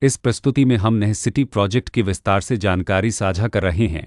इस प्रस्तुति में हम नह सिटी प्रोजेक्ट की विस्तार से जानकारी साझा कर रहे हैं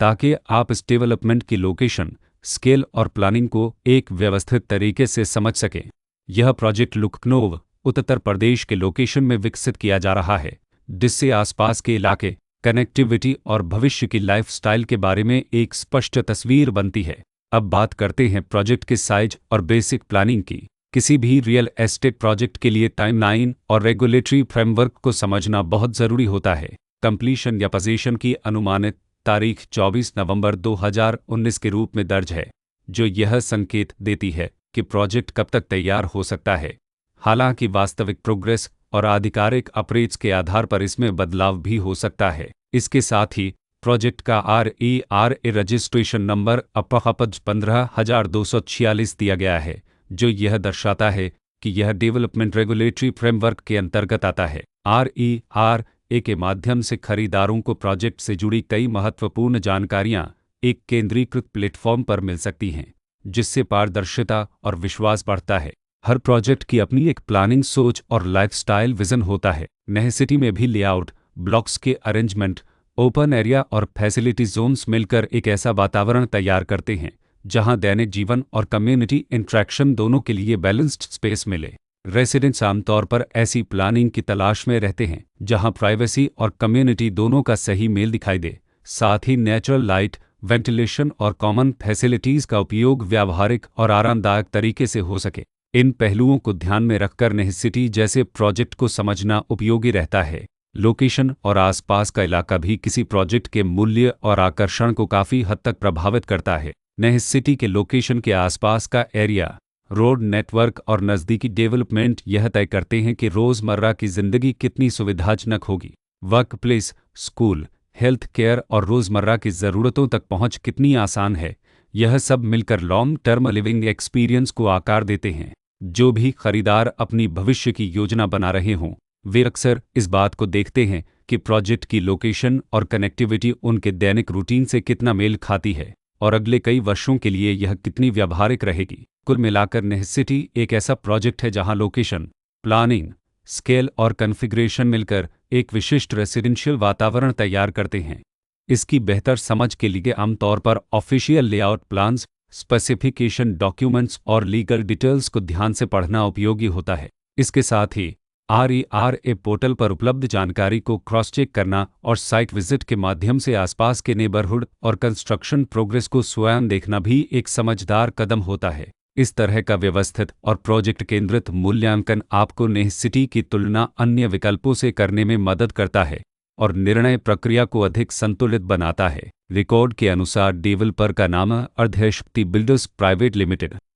ताकि आप इस डेवलपमेंट की लोकेशन, स्केल और प्लानिंग को एक व्यवस्थित तरीके से समझ सकें। यह प्रोजेक्ट लखनऊ, उत्तर प्रदेश के लोकेशन में विकसित किया जा रहा है, जिससे आसपास के इलाके, कनेक्टिविटी और भविष्य की लाइफस्टाइल के बारे में एक स्पष्ट तस्वीर बनती है। अब बात करते हैं प्रोजेक्ट के साइज और बेसिक प्लानिंग की। किसी भी रियल एस्टेट प्रोजेक्ट के लिए टाइमलाइन और रेगुलेटरी फ्रेमवर्क को समझना बहुत ज़रूरी होता है। कंप्लीशन या पोजीशन की अनुमानित तारीख 24 नवंबर 2019 के रूप में दर्ज है, जो यह संकेत देती है कि प्रोजेक्ट कब तक तैयार हो सकता है। हालांकि वास्तविक प्रोग्रेस और आधिकारिक अपडेट्स के आधार पर इसमें बदलाव भी हो सकता है। इसके साथ ही प्रोजेक्ट का RERA रजिस्ट्रेशन नंबर अपहपज 15246 दिया गया है, जो यह दर्शाता है कि यह डेवलपमेंट रेगुलेटरी फ्रेमवर्क के अंतर्गत आता है। RERA के माध्यम से खरीदारों को प्रोजेक्ट से जुड़ी कई महत्वपूर्ण जानकारियां एक केंद्रीकृत प्लेटफॉर्म पर मिल सकती हैं, जिससे पारदर्शिता और विश्वास बढ़ता है। हर प्रोजेक्ट की अपनी एक प्लानिंग सोच और लाइफस्टाइल विजन होता है। नह सिटी में भी लेआउट, ब्लॉक्स के अरेंजमेंट, ओपन एरिया और फैसिलिटी जोन्स मिलकर एक ऐसा वातावरण तैयार करते हैं जहां दैनिक जीवन और कम्युनिटी इंटरेक्शन दोनों के लिए बैलेंस्ड स्पेस मिले। रेसिडेंट्स आमतौर पर ऐसी प्लानिंग की तलाश में रहते हैं जहां प्राइवेसी और कम्युनिटी दोनों का सही मेल दिखाई दे। साथ ही नेचुरल लाइट, वेंटिलेशन और कॉमन फैसिलिटीज़ का उपयोग व्यावहारिक और आरामदायक तरीके से हो सके। इन पहलुओं को ध्यान में रखकर नह सिटी जैसे प्रोजेक्ट को समझना उपयोगी रहता है। लोकेशन और आसपास का इलाका भी किसी प्रोजेक्ट के मूल्य और आकर्षण को काफ़ी हद तक प्रभावित करता है। नह सिटी के लोकेशन के आसपास का एरिया, रोड नेटवर्क और नज़दीकी डेवलपमेंट यह तय करते हैं कि रोज़मर्रा की ज़िंदगी कितनी सुविधाजनक होगी। Work place, school, health care और रोज़मर्रा की ज़रूरतों तक पहुंच कितनी आसान है। यह सब मिलकर लॉन्ग टर्म लिविंग एक्सपीरियंस को आकार देते हैं। जो भी खरीदार अपनी भविष्य की योजना बना रहे हों, वे अक्सर इस बात को देखते हैं कि प्रोजेक्ट की लोकेशन और कनेक्टिविटी उनके दैनिक रूटीन से कितना मेल खाती है और अगले कई वर्षों के लिए यह कितनी व्यावहारिक रहेगी। कुल मिलाकर नह सिटी एक ऐसा प्रोजेक्ट है जहां लोकेशन, प्लानिंग, स्केल और कॉन्फ़िगरेशन मिलकर एक विशिष्ट रेसिडेंशियल वातावरण तैयार करते हैं। इसकी बेहतर समझ के लिए आमतौर पर official layout plans, specification documents और लीगल डिटेल्स को ध्यान से पढ़ना उपयोगी होता है। इसके साथ ही RERA पोर्टल पर उपलब्ध जानकारी को क्रॉस चेक करना और साइट विजिट के माध्यम से आसपास के नेबरहुड और कंस्ट्रक्शन प्रोग्रेस को स्वयं देखना भी एक समझदार कदम होता है। इस तरह का व्यवस्थित और प्रोजेक्ट केंद्रित मूल्यांकन आपको नह सिटी की तुलना अन्य विकल्पों से करने में मदद करता है और निर्णय प्रक्रिया को अधिक संतुलित बनाता है। रिकॉर्ड के अनुसार डेवलपर का नाम अर्धशक्ति बिल्डर्स प्राइवेट लिमिटेड